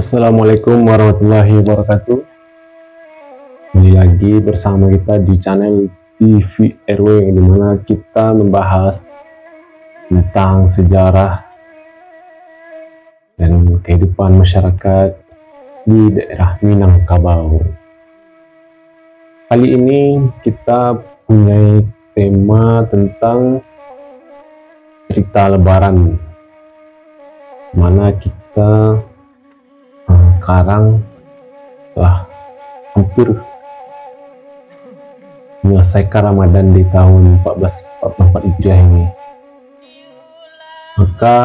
Assalamualaikum warahmatullahi wabarakatuh. Kembali lagi bersama kita di channel TV RW, di mana kita membahas tentang sejarah dan kehidupan masyarakat di daerah Minangkabau. Kali ini kita punya tema tentang cerita Lebaran, mana kita sekarang telah hampir menyelesaikan Ramadan di tahun 1444 Hijriah ini. Maka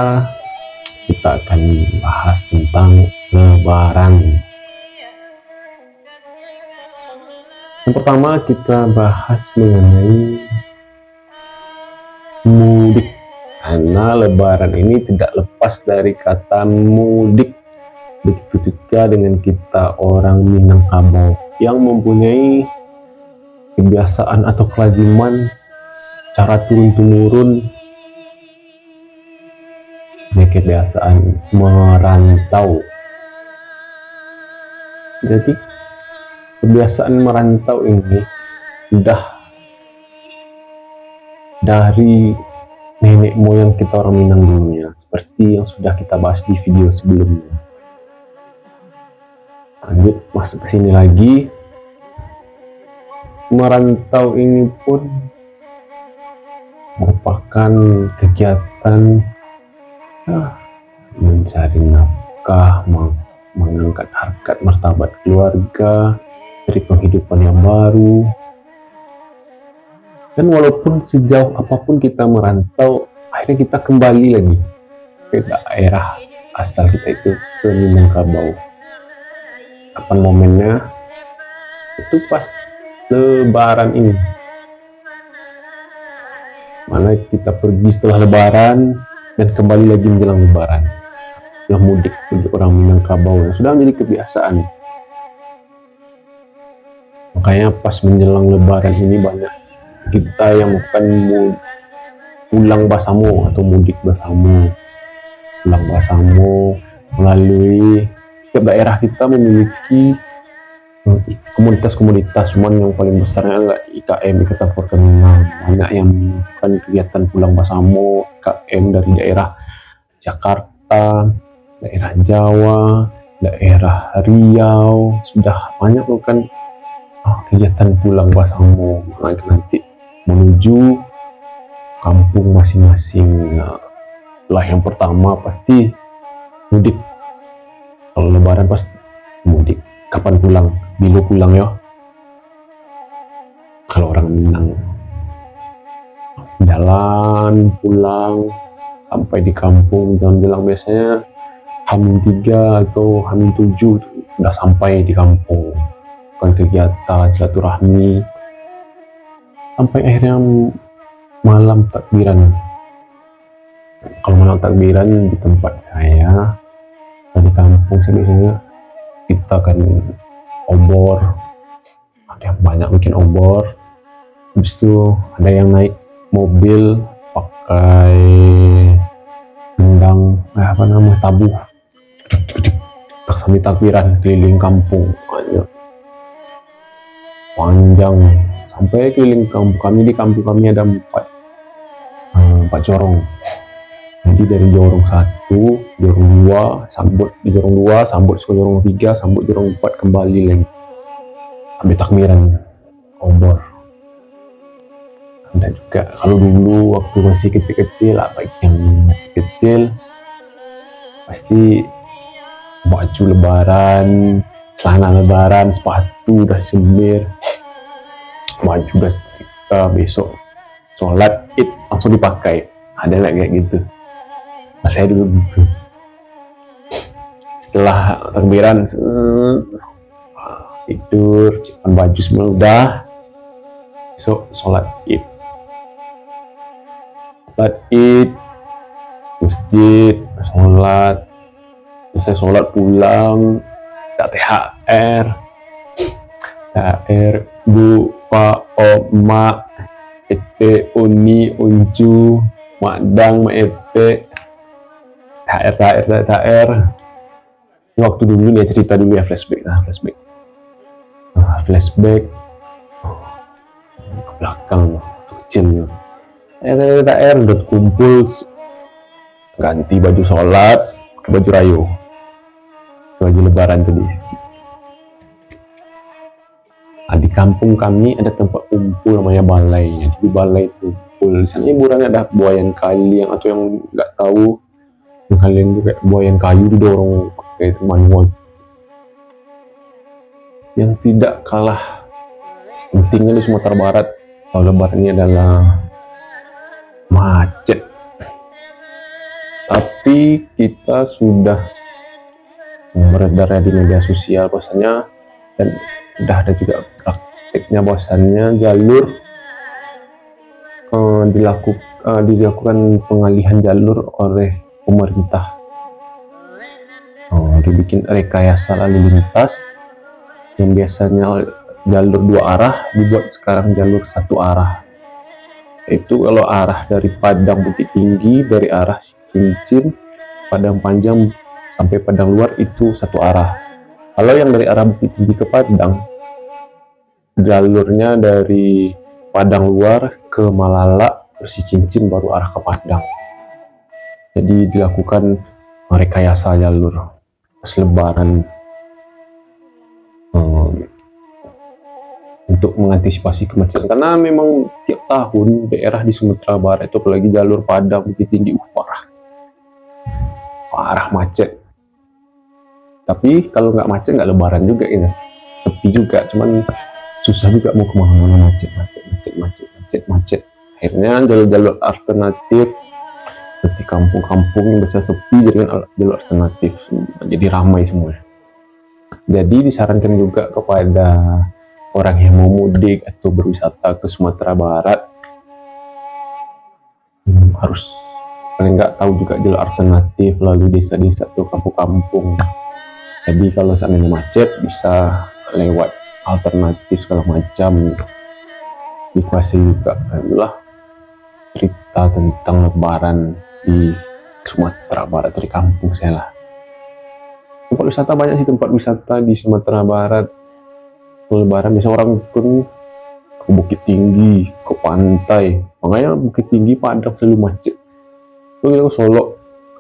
kita akan bahas tentang Lebaran. Yang pertama kita bahas mengenai mudik, karena Lebaran ini tidak lepas dari kata mudik. Begitu juga dengan kita orang Minangkabau yang mempunyai kebiasaan atau kelaziman cara turun-temurun, kebiasaan merantau. Jadi kebiasaan merantau ini sudah dari nenek moyang kita orang Minang dulunya, seperti yang sudah kita bahas di video sebelumnya. Lanjut masuk ke sini lagi, merantau ini pun merupakan kegiatan mencari nafkah, mengangkat harkat martabat keluarga, dari penghidupan yang baru. Dan walaupun sejauh apapun kita merantau, akhirnya kita kembali lagi ke daerah asal kita, itu ke Minangkabau. Kapan momennya? Itu pas Lebaran ini, mana kita pergi setelah Lebaran dan kembali lagi menjelang Lebaran. Yang mudik bagi orang Minangkabau sudah menjadi kebiasaan. Makanya pas menjelang Lebaran ini banyak kita yang bukan pulang Basamo atau mudik Basamo. Pulang Basamo melalui setiap daerah kita memiliki komunitas-komunitas, cuman yang paling besarnya adalah IKM, Ikatan Keluarga Minang. Banyak yang melakukan kegiatan pulang Basamo, IKM dari daerah Jakarta, daerah Jawa, daerah Riau, sudah banyak melakukan kegiatan pulang Basamo. Nanti menuju kampung masing-masing. Lah yang pertama pasti mudik. Kalau Lebaran pasti mudik. Kapan pulang? Bila pulang ya. Kalau orang Minang jalan pulang sampai di kampung jalan-jalan, biasanya H-3 atau H-7 udah sampai di kampung. Bukan kegiatan silaturahmi sampai akhirnya malam takbiran. Kalau malam takbiran di tempat saya di kampung biasanya kita kan obor, ada yang banyak bikin obor. Habis itu ada yang naik mobil pakai gendang, tabuh, tak sambil takbiran keliling kampung panjang sampai keliling kampung kami. Di kampung kami ada empat jorong. Jadi dari jorong 1, jorong 2, sambut di jorong 2, sambut ke jorong 3, sambut jorong 4, kembali lagi sampai takbiran obor. Dan juga kalau dulu waktu masih kecil-kecil, bagi yang masih kecil pasti baju Lebaran, celana Lebaran, sepatu udah semir, baju udah setrika, besok sholat Id langsung dipakai. Ada nggak kayak gitu? Nah, saya dulu gitu. Setelah takbiran tidur, cipan baju semua udah, besok sholat Id. Sholat Id, masjid, sholat, selesai sholat pulang, tak THR, Bu, Pak, Om, Mak, Ete, Uni, Uncu, Mak Dang, Mak Ete, THR. Waktu dulu dia cerita dulu ya, flashback. Flashback ke belakang kecil. TR udah kumpul, ganti baju sholat ke baju rayo, baju lebaran tadi. Di kampung kami ada tempat kumpul namanya balai. Jadi balai kumpul di sana hiburannya ada buayan kaliang, atau yang nggak tahu yang kalian juga buayan kayu didorong pakai manual. Yang tidak kalah pentingnya di Sumatera Barat kalau lebaran ini adalah macet. Tapi kita sudah beredar di media sosial bahwasanya, dan udah ada juga prakteknya bahwasannya jalur dilakukan pengalihan jalur oleh pemerintah. Dibikin rekayasa lalu lintas yang biasanya jalur 2 arah dibuat sekarang jalur 1 arah. Itu kalau arah dari Padang Bukit Tinggi, dari arah Cincin, Padang Panjang sampai Padang Luar itu 1 arah. Kalau yang dari arah Bukit Tinggi ke Padang, jalurnya dari Padang Luar ke Malala terus Cincin baru arah ke Padang. Jadi dilakukan rekayasa jalur pas lebaran untuk mengantisipasi kemacetan, karena memang tiap tahun daerah di Sumatera Barat itu, apalagi jalur Padang Bukit Tinggi, parah macet. Tapi kalau nggak macet nggak lebaran juga ini, sepi juga, cuman susah juga mau kemana-mana, macet. Akhirnya jalur-jalur alternatif seperti kampung-kampung yang bisa sepi jadi jalur alternatif, jadi ramai semua. Jadi disarankan juga kepada orang yang mau mudik atau berwisata ke Sumatera Barat, harus paling nggak tahu juga jalur alternatif lalu desa-desa atau kampung-kampung. Jadi kalau seandainya macet bisa lewat alternatif segala macam. Dikuasai juga adalah cerita tentang lebaran di Sumatera Barat, dari kampung saya lah. Tempat wisata banyak sih, tempat wisata di Sumatera Barat. Lebaran biasa orang pun ke Bukit Tinggi, ke pantai. Makanya Bukit Tinggi Padang selalu macet. Lalu ke Solo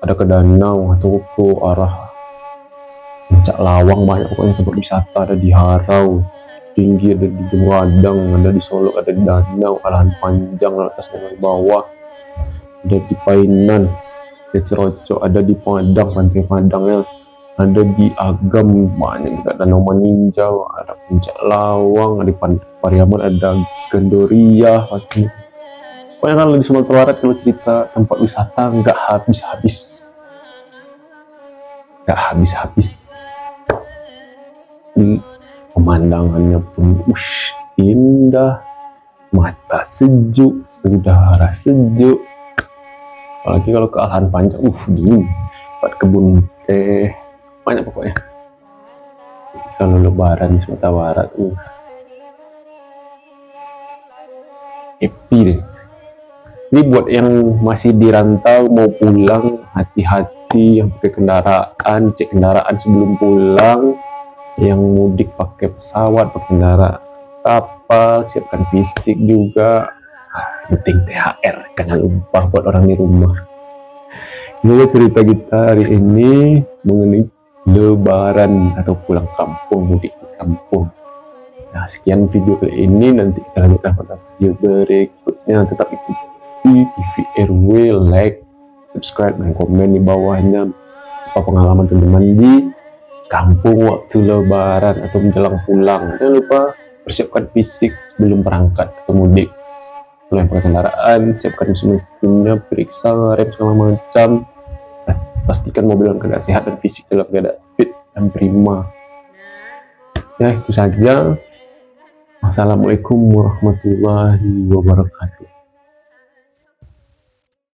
ada ke danau atau ke arah Puncak Lawang, banyak pokoknya tempat wisata. Ada di Harau Tinggi, ada di Jemuradang, ada di Solo, ada di danau, Alahan Panjang, atas dan bawah, ada di Painan, ada Cerocok, ada di Padang, Pantai Padangnya, ada di Agam, banyak juga Danau Maninjau, ada Puncak Lawang, ada di Pariaman, ada Gandoria. Pokoknya kalau di Sumatera Barat kalau cerita tempat wisata nggak habis. Pemandangannya pun indah, mata sejuk, udara sejuk. Apalagi kalau ke Alahan Panjang, dingin, buat kebun teh, banyak pokoknya. Kalau lebaran di Sumatera Barat, happy deh. Ini buat yang masih di rantau mau pulang, hati-hati yang pakai kendaraan, cek kendaraan sebelum pulang. Yang mudik pakai pesawat, pakai kendaraan kapal, siapkan fisik juga. Penting THR, jangan lupa buat orang di rumah. Jadi cerita kita hari ini mengenai lebaran atau pulang kampung, mudik di kampung. Nah, sekian video kali ini, nanti kita lanjutkan pada video berikutnya. Tetap ikuti TVRW, like, subscribe, dan komen di bawahnya apa pengalaman teman-teman di kampung waktu lebaran atau menjelang pulang. Jangan lupa persiapkan fisik sebelum berangkat atau mudik. Kalau yang pakai kendaraan, siapkan mesinnya, periksa rem segala macam. Pastikan mobil dalam keadaan sehat dan fisik dalam keadaan fit dan prima. Ya, itu saja. Wassalamualaikum warahmatullahi wabarakatuh.